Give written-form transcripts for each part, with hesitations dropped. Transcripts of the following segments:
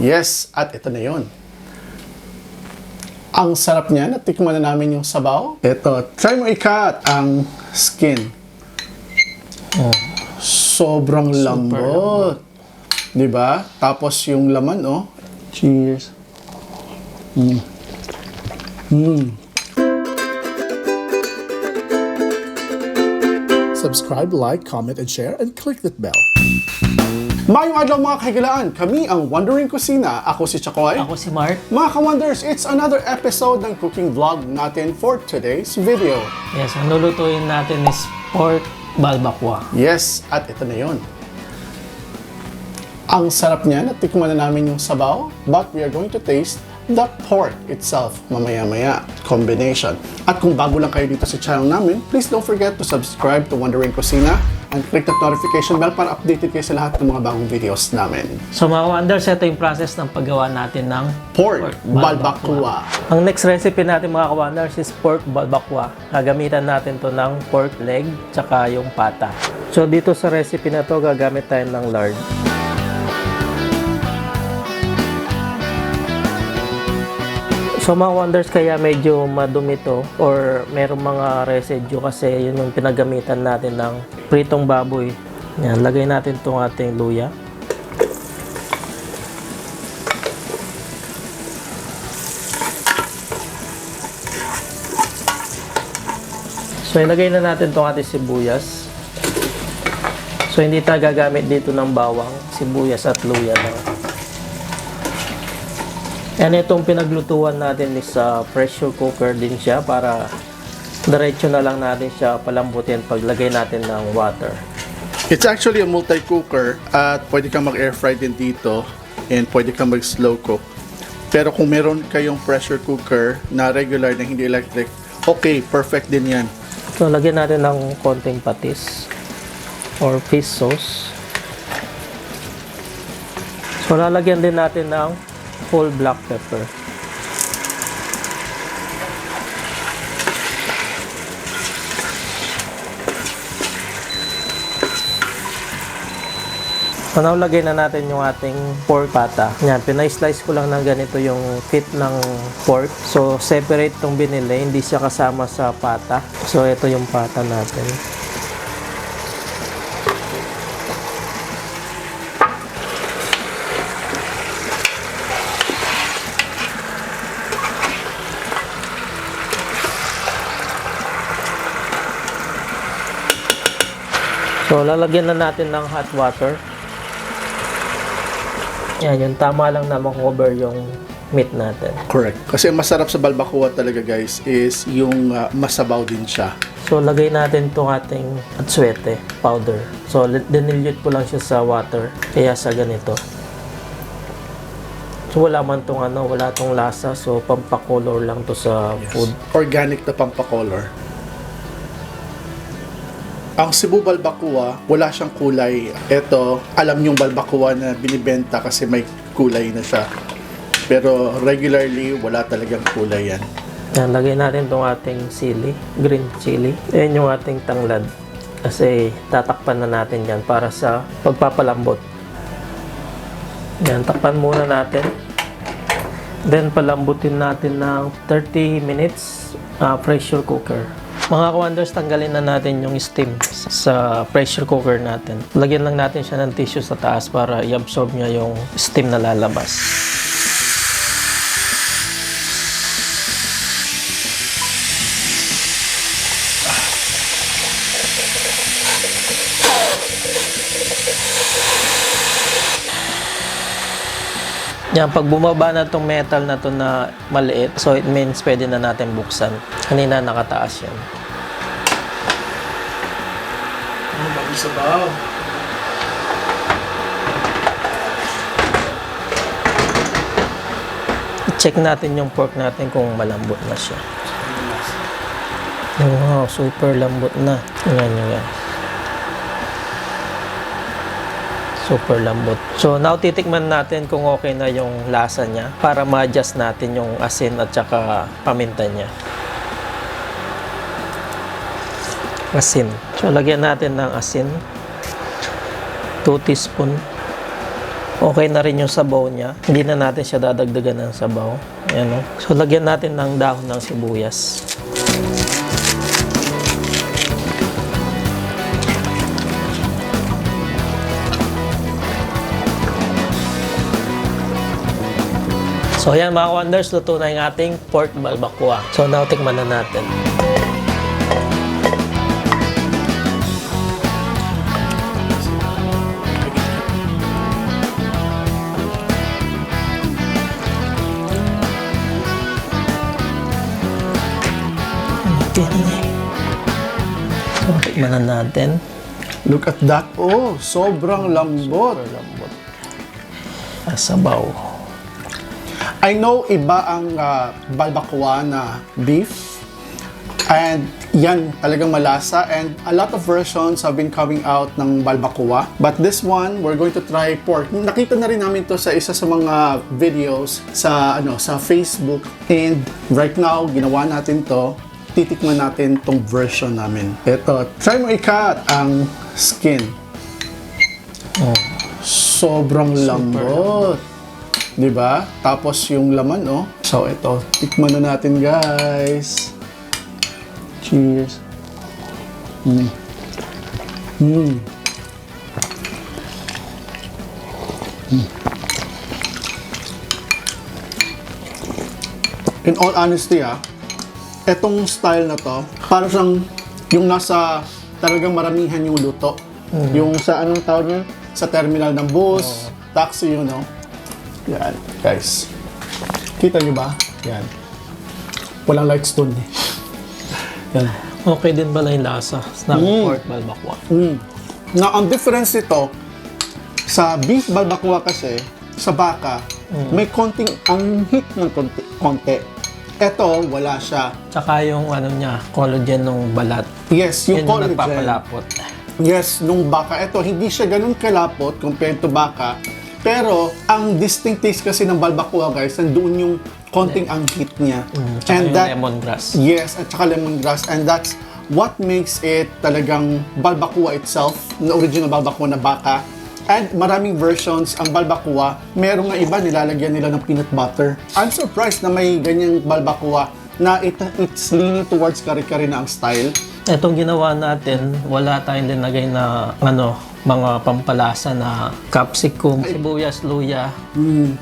Yes, at ito na yun. Ang sarap niya. Natikman na namin yung sabaw. Ito, try mo ikat ang skin. Oh. Sobrang lambot. Diba? Tapos yung laman, oh. Cheers. Subscribe, like, comment, and share, and click that bell. Mayong adlaw mga kahigalaan, kami ang Wondering Kusina. Ako si Chakoy. Ako si Mark. Mga ka-Wonders, it's another episode ng cooking vlog natin for today's video. Yes, ang lulutuin natin is pork balbakwa. Yes, at ito na yun. Ang sarap niya. Natikman na namin yung sabaw, but we are going to taste the pork itself mamaya-maya combination. At kung bago lang kayo dito sa channel namin, please don't forget to subscribe to Wondering Kusina and click that notification bell para updated kayo sa lahat ng mga bagong videos namin. So mga ka-wonders, ito yung process ng paggawa natin ng Pork balbakwa. Ang next recipe natin mga ka-wonders is pork balbakwa. Gagamitan natin to ng pork leg tsaka yung pata. So dito sa recipe na to, gagamit tayo ng lard. So mga wonders, kaya medyo madumi to or merong mga residue kasi yun yung pinagamitan natin ng pritong baboy. Yan, lagay natin itong ating luya. So ilagay na natin itong ating sibuyas. So hindi tayo gagamit dito ng bawang, sibuyas at luya lang. And itong pinaglutuan natin is pressure cooker din siya para diretso na lang natin siya palambutin paglagay natin ng water. It's actually a multi-cooker at pwede kang mag-air fry din dito and pwede kang mag-slow cook. Pero kung meron kayong pressure cooker na regular na hindi electric, okay, perfect din yan. So lagyan natin ng konting patis or fish sauce. So lalagyan din natin ng whole black pepper. So now lagay na natin yung ating pork pata. Yan, pinay-slice ko lang ng ganito yung feet ng pork. So separate tong binili, hindi siya kasama sa pata. So ito yung pata natin. So, lalagyan na natin ng hot water. Yan, yung tama lang na makover yung meat natin. Correct. Kasi masarap sa balbakwa talaga guys is yung masabaw din siya. So, lagay natin itong ating atsuete powder. So, dinilute ko lang siya sa water. Kaya sa ganito. So, wala man itong wala itong lasa. So, pampakolor lang to sa food. Organic na pampakolor. Ang Cebu balbakwa, wala siyang kulay. Ito, alam yung balbakwa na binibenta kasi may kulay na siya. Pero regularly, wala talagang kulay yan. Yan, lagay natin itong ating sili, green chili. Ayan yung ating tanglad. Kasi tatakpan na natin yan para sa pagpapalambot. Yan, takpan muna natin. Then palambutin natin ng 30 minutes pressure cooker. Mga ka-wonders, tanggalin na natin yung steam sa pressure cooker natin. Lagyan lang natin siya ng tissue sa taas para i-absorb niya yung steam na lalabas. Yan, pag bumaba na itong metal na to na maliit, so it means pwede na natin buksan. Kanina nakataas yan. Ano ba yung sabaw? I-check natin yung pork natin kung malambot na siya. Wow, super lambot na. Tingnan nyo yan. Super lambot. So, now titikman natin kung okay na yung lasa niya para ma-adjust natin yung asin at saka paminta niya. Asin. So, lagyan natin ng asin. 2 teaspoon. Okay na rin yung sabaw niya. Hindi na natin siya dadagdagan ng sabaw. Ayan, oh. So, lagyan natin ng dahon ng sibuyas. So, ayan mga wonders, luto na yung ating pork balbacoa. So, now, tikman na natin. So, tikman na natin. Look at that. Oh, sobrang lambot. Lambot. Sabaw. I know iba ang balbacoa na beef. And yan, talagang malasa. And a lot of versions have been coming out ng balbacoa. But this one, we're going to try pork. Nakita na rin namin to sa isa sa mga videos sa Facebook. And right now, ginawa natin to. Titikman natin tong version namin. Ito, try mo i-cut ang skin. Oh. Sobrang lambot. Diba? Tapos yung laman, oh. So, ito. Tikman na natin, guys. Cheers. In all honesty, etong style na to, para siyang yung nasa talagang maramihan yung luto. Yung sa anong tawag niya? Sa terminal ng bus, taxi, you know. Yan, guys. Kita niyo ba? Yan. Walang lights dun eh. Yan. Okay din pala yung lasa ng pork balbacoa. Na ang difference nito, sa beef balbacoa kasi, sa baka, may konting anghit ng konti. Ito, wala siya. Tsaka yung ano niya, collagen ng balat. Yes, yung Yan yung collagen. nagpapalapot. Yes, nung baka. Ito, hindi siya ganun kalapot compared to baka. Pero, ang distinct taste kasi ng balbacoa, guys, nandoon yung konting anghit niya. Tsaka yung lemongrass. Yes, at saka lemongrass. And that's what makes it talagang balbacoa itself, na original balbacoa na baka. And maraming versions ang balbacoa. Merong nga iba, nilalagyan nila ng peanut butter. I'm surprised na may ganyang balbacoa na it's leaning towards kare-kare na ang style. Itong ginawa natin, wala tayong linagay na mga pampalasa na capsicum, sibuyas, luya,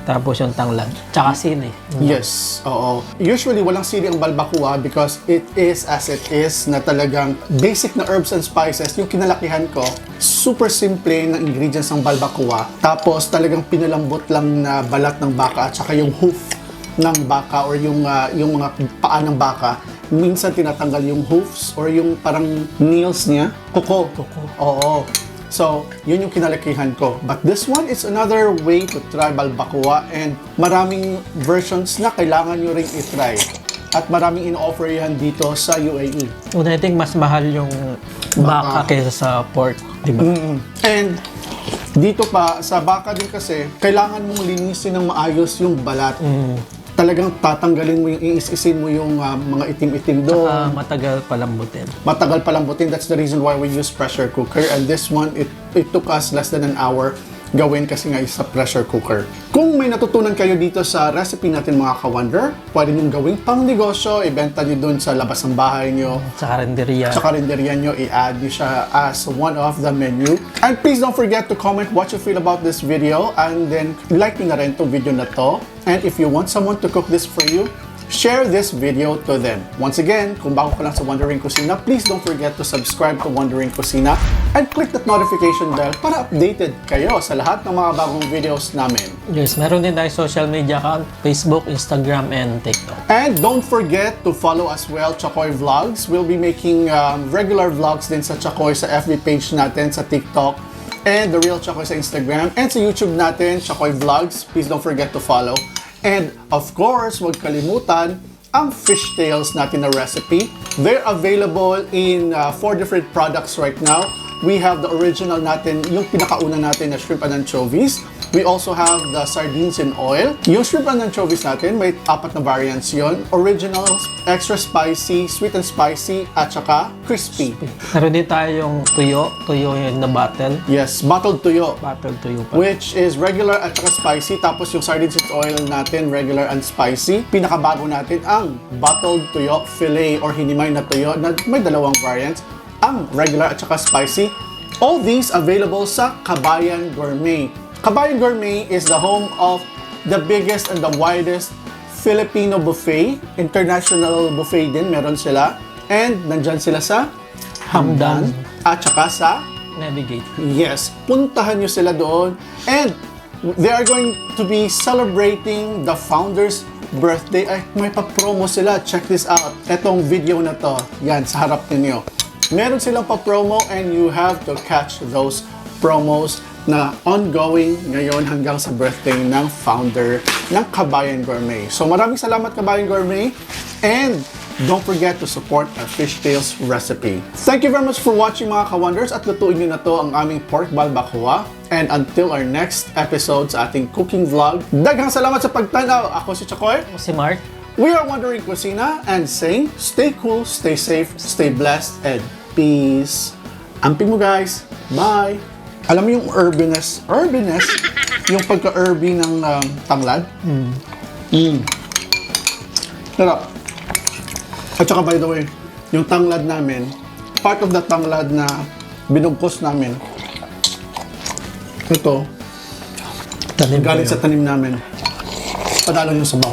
tapos yung tanglad, tsaka sili. Yes, oo. Usually, walang sili ang balbacoa because it is as it is na talagang basic na herbs and spices. Yung kinalakihan ko, super simple na ingredients ng balbacoa. Tapos talagang pinalambot lang na balat ng baka at saka yung hoof ng baka or yung mga paa ng baka. Minsan tinatanggal yung hoofs or yung parang nails niya. Kuko. Oo. So, yun yung kinalakihan ko. But this one is another way to try balbacoa and maraming versions na kailangan nyo rin i-try. At maraming in-offer yan dito sa UAE. I think mas mahal yung baka kaysa sa pork, di ba? And dito pa, sa baka din kasi, kailangan mong linisin ng maayos yung balat. Talagang tatanggalin mo yung, iisisin mo yung mga itim-itim doon. Tsaka matagal palambutin. Matagal palambutin. That's the reason why we use pressure cooker. And this one, it took us less than an hour gawin kasi nga sa pressure cooker. Kung may natutunan kayo dito sa recipe natin mga ka-wonder, pwede nyo gawing pang negosyo, ibenta nyo dun sa labas ng bahay nyo. Sa karinderya. Sa karinderya nyo, i-add nyo siya as one of the menu. And please don't forget to comment what you feel about this video and then like nyo na rin itong video na to. And if you want someone to cook this for you, share this video to them. Once again, kung bago ka lang sa Wondering Kusina, please don't forget to subscribe to Wondering Kusina and click that notification bell para updated kayo sa lahat ng mga bagong videos namin. Yes, meron din tayo social media account, Facebook, Instagram, and TikTok. And don't forget to follow as well Chakoy Vlogs. We'll be making regular vlogs din sa Chakoy sa FB page natin, sa TikTok, and The Real Chakoy sa Instagram, and sa YouTube natin, Chakoy Vlogs. Please don't forget to follow. And of course, huwag kalimutan ang fishtails natin na recipe. They're available in 4 different products right now. we have the original natin, yung pinakauna natin na shrimp and anchovies. We also have the sardines in oil. Yung shrimp and anchovies natin, may 4 na variants yon. Original, extra spicy, sweet and spicy, at saka crispy. Meron din tayong tuyo. Tuyo yung na bottle. Yes, bottled tuyo. Bottle tuyo pa. Which is regular at saka spicy. Tapos yung sardines in oil natin, regular and spicy. Pinakabago natin ang bottled tuyo, fillet or hinimay na tuyo na may 2 variants. Ang regular at saka spicy. All these available sa Kabayan Gourmet. Kabayan Gourmet is the home of the biggest and the widest Filipino buffet. International buffet din, meron sila. And nandyan sila sa Hamdan at saka sa Navigate. Yes, puntahan nyo sila doon. And they are going to be celebrating the founder's birthday. Ay, may pa-promo sila. Check this out. Etong video na to. Yan, sa harap ninyo. Meron silang pa-promo and you have to catch those promos na ongoing ngayon hanggang sa birthday ng founder ng Kabayan Gourmet. So maraming salamat Kabayan Gourmet and don't forget to support our Fishtails recipe. Thank you very much for watching mga ka-wonders at lutuin nyo na to ang aming pork balbacoa. And until our next episode sa ating cooking vlog, daghang salamat sa pagtanaw. Ako si Chakoy. Ako si Mark. We are Wondering Cuisina and saying stay cool, stay safe, stay blessed, and peace. Amping mo guys. Bye! Alam mo yung herbiness, yung pagka-herby ng tanglad? Sarap. At saka by the way, yung tanglad namin, part of the tanglad na binugkos namin, ito, Tanim galing sa tanim namin. Panalo yung sabaw.